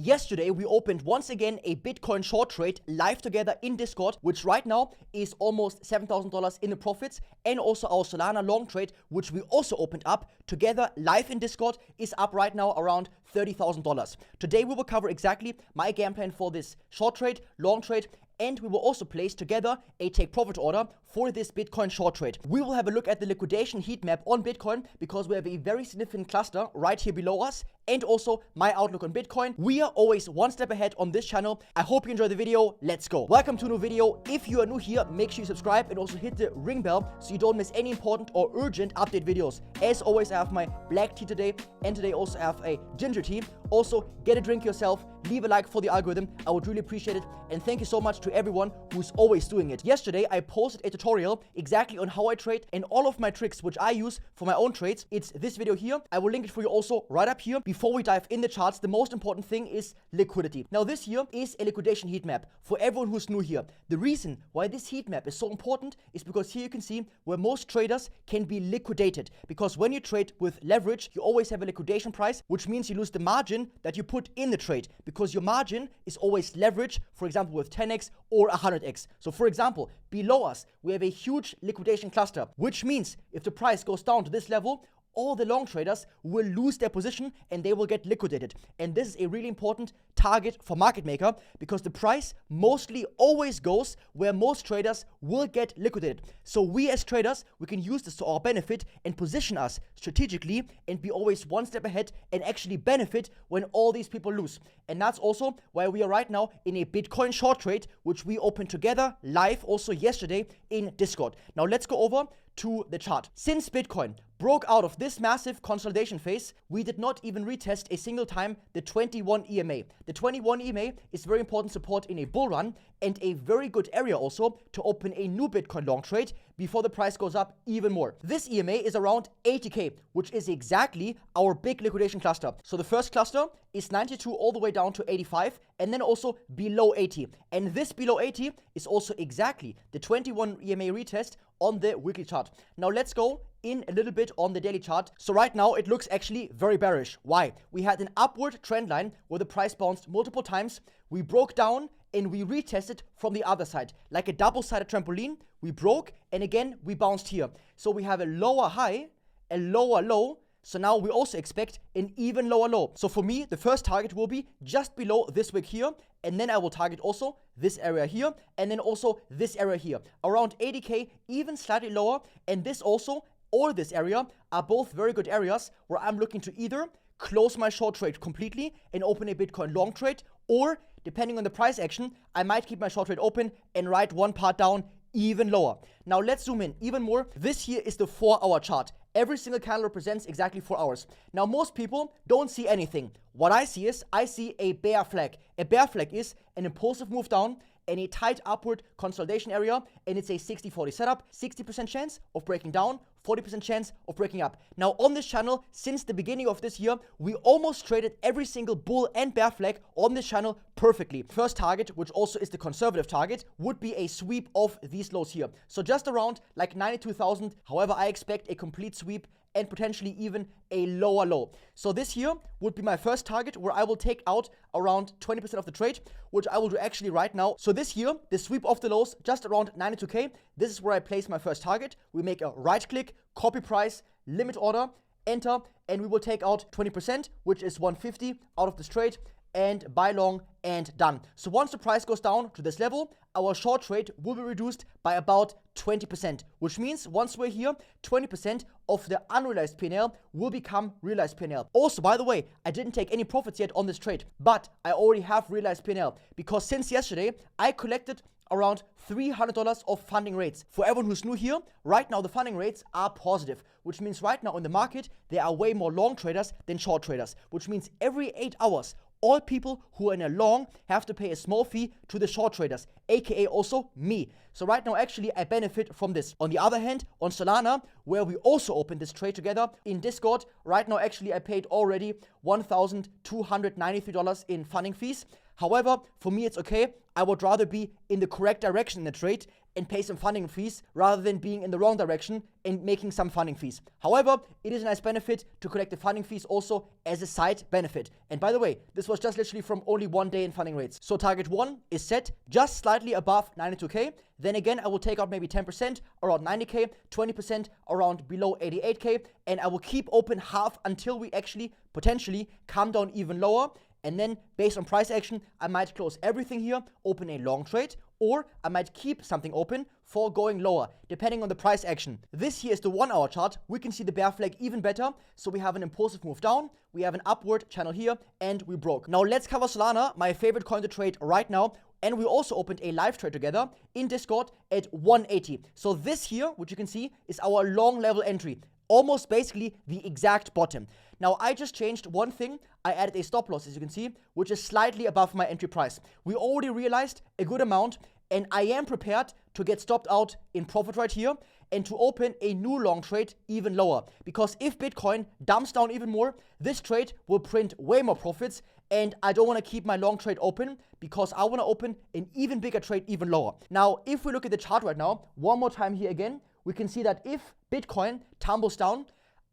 Yesterday, we opened once again a Bitcoin short trade live together in Discord, which right now is almost $7,000 in the profits, and also our Solana long trade, which we also opened up together live in Discord, is up right now around $30,000. Today, we will cover exactly my game plan for this short trade, long trade, and we will also place together a take profit order for this Bitcoin short trade. We will have a look at the liquidation heat map on Bitcoin because we have a very significant cluster right here below us, and also my outlook on Bitcoin. We are always one step ahead on this channel. I hope you enjoy the video. Let's go. Welcome to a new video. If you are new here, make sure you subscribe and also hit the ring bell so you don't miss any important or urgent update videos. As always, I have my black tea today, and today also I have a ginger tea. Also, get a drink yourself, leave a like for the algorithm. I would really appreciate it, and thank you so much to everyone who's always doing it. Yesterday, I posted a tutorial exactly on how I trade and all of my tricks which I use for my own trades. It's this video here. I will link it for you also right up here. Before we dive in the charts, the most important thing is liquidity. Now, this here is a liquidation heat map for everyone who's new here. The reason why this heat map is so important is because here you can see where most traders can be liquidated. Because when you trade with leverage, you always have a liquidation price, which means you lose the margin that you put in the trade, because your margin is always leverage, for example, with 10x or 100x. So for example, below us, we have a huge liquidation cluster, which means if the price goes down to this level, all the long traders will lose their position and they will get liquidated. And this is a really important target for market maker because the price mostly always goes where most traders will get liquidated. So we as traders, we can use this to our benefit and position us strategically and be always one step ahead and actually benefit when all these people lose. And that's also why we are right now in a Bitcoin short trade, which we opened together live also yesterday in Discord. Now let's go over to the chart. Since Bitcoin broke out of this massive consolidation phase, we did not even retest a single time the 21 EMA. The 21 EMA is very important support in a bull run and a very good area also to open a new Bitcoin long trade before the price goes up even more. This EMA is around 80k, which is exactly our big liquidation cluster. So the first cluster is 92 all the way down to 85, and then also below 80. And this below 80 is also exactly the 21 EMA retest on the weekly chart. Now let's go in a little bit on the daily chart. So right now it looks actually very bearish. Why? We had an upward trend line where the price bounced multiple times. We broke down and we retested from the other side. Like a double-sided trampoline, we broke and again we bounced here. So we have a lower high, a lower low. So now we also expect an even lower low. So for me, the first target will be just below this wick here. And then I will target also this area here. And then also this area here. Around 80k, even slightly lower. And this also, or this area, are both very good areas where I'm looking to either close my short trade completely and open a Bitcoin long trade, or depending on the price action, I might keep my short trade open and ride one part down even lower. Now let's zoom in even more. This here is the 4-hour chart. Every single candle represents exactly 4 hours. Now most people don't see anything. What I see is, I see a bear flag. A bear flag is an impulsive move down and a tight upward consolidation area, and it's a 60-40 setup. 60% chance of breaking down, 40% chance of breaking up. Now on this channel, since the beginning of this year, we almost traded every single bull and bear flag on this channel perfectly. First target, which also is the conservative target, would be a sweep of these lows here. So just around like 92,000. However, I expect a complete sweep and potentially even a lower low. So this here would be my first target where I will take out around 20% of the trade, which I will do actually right now. So this here, the sweep of the lows just around 92k, this is where I place my first target. We make a right click, copy price, limit order, enter, and we will take out 20%, which is 150 out of this trade, and buy long and done. So once the price goes down to this level, our short trade will be reduced by about 20%, which means once we're here, 20% of the unrealized P&L will become realized P&L. Also, by the way, I didn't take any profits yet on this trade, but I already have realized P&L because since yesterday, I collected around $300 of funding rates. For everyone who's new here, right now the funding rates are positive, which means right now in the market, there are way more long traders than short traders, which means every 8 hours, all people who are in a long have to pay a small fee to the short traders, aka also me. So right now, actually, I benefit from this. On the other hand, on Solana, where we also opened this trade together in Discord, right now, actually, I paid already $1,293 in funding fees. However, for me, it's okay. I would rather be in the correct direction in the trade and pay some funding fees rather than being in the wrong direction and making some funding fees. However, it is a nice benefit to collect the funding fees also as a side benefit. And by the way, this was just literally from only 1 day in funding rates. So target 1 is set just slightly above 92k. Then again, I will take out maybe 10% around 90k, 20% around below 88k, and I will keep open half until we actually potentially come down even lower. And then based on price action, I might close everything here, open a long trade, or I might keep something open for going lower, depending on the price action. This here is the 1 hour chart. We can see the bear flag even better. So we have an impulsive move down, we have an upward channel here, and we broke. Now let's cover Solana, my favorite coin to trade right now. And we also opened a live trade together in Discord at 180. So this here, which you can see, is our long level entry. Almost basically the exact bottom. Now, I just changed one thing. I added a stop loss, as you can see, which is slightly above my entry price. We already realized a good amount, and I am prepared to get stopped out in profit right here and to open a new long trade even lower. Because if Bitcoin dumps down even more, this trade will print way more profits, and I don't want to keep my long trade open because I want to open an even bigger trade even lower. Now, if we look at the chart right now, one more time here again, we can see that if Bitcoin tumbles down,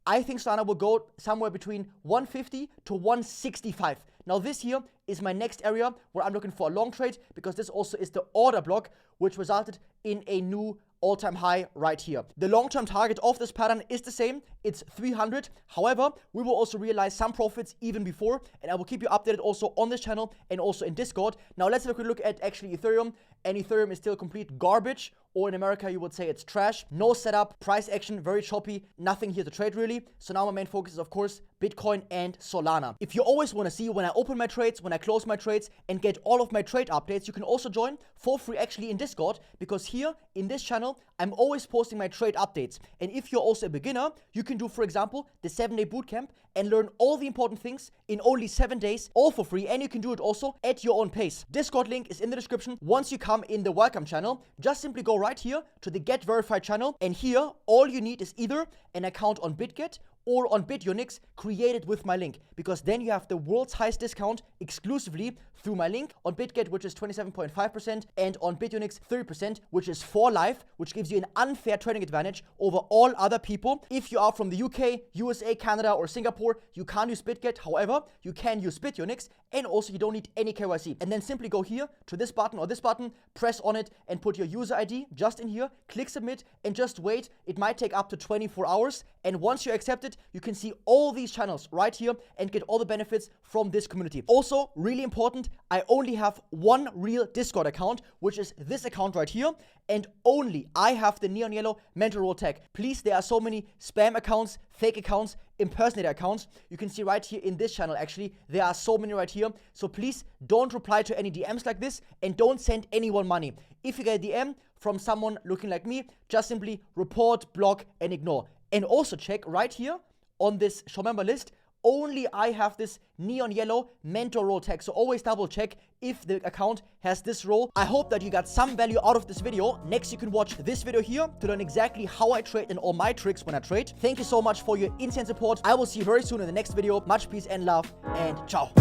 I think Solana will go somewhere between 150 to 165. Now this here is my next area where I'm looking for a long trade, because this also is the order block, which resulted in a new all-time high right here. The long-term target of this pattern is the same. It's 300. However, we will also realize some profits even before, and I will keep you updated also on this channel and also in Discord. Now let's have a quick look at actually Ethereum. And Ethereum is still complete garbage, or in America you would say it's trash. No setup, price action, very choppy, nothing here to trade really. So now my main focus is of course Bitcoin and Solana. If you always want to see when I open my trades, when I close my trades, and get all of my trade updates, you can also join for free actually in Discord, because here in this channel I'm always posting my trade updates. And if you're also a beginner, you can do, for example, the 7-day bootcamp and learn all the important things in only 7 days, all for free, and you can do it also at your own pace. Discord link is in the description. Once you come in the welcome channel, just simply go right here to the get verified channel, and here all you need is either an account on BitGet or on BITUNIX created with my link, because then you have the world's highest discount exclusively through my link. On BitGet, which is 27.5%, and on BITUNIX 30%, which is for life, which gives you an unfair trading advantage over all other people. If you are from the UK, USA, Canada, or Singapore, you can't use BitGet. However, you can use BITUNIX, and also you don't need any KYC. And then simply go here to this button or this button, press on it, and put your user ID just in here, click submit, and just wait. It might take up to 24 hours. And once you accept it, you can see all these channels right here and get all the benefits from this community. Also, really important, I only have one real Discord account, which is this account right here, and only I have the neon yellow mental role tag. Please, there are so many spam accounts, fake accounts, impersonator accounts. You can see right here in this channel, actually, there are so many right here. So please don't reply to any DMs like this, and don't send anyone money. If you get a DM from someone looking like me, just simply report, block, and ignore. And also check right here on this show member list, only I have this neon yellow mentor role tag. So always double check if the account has this role. I hope that you got some value out of this video. Next, you can watch this video here to learn exactly how I trade and all my tricks when I trade. Thank you so much for your insane support. I will see you very soon in the next video. Much peace and love, and ciao.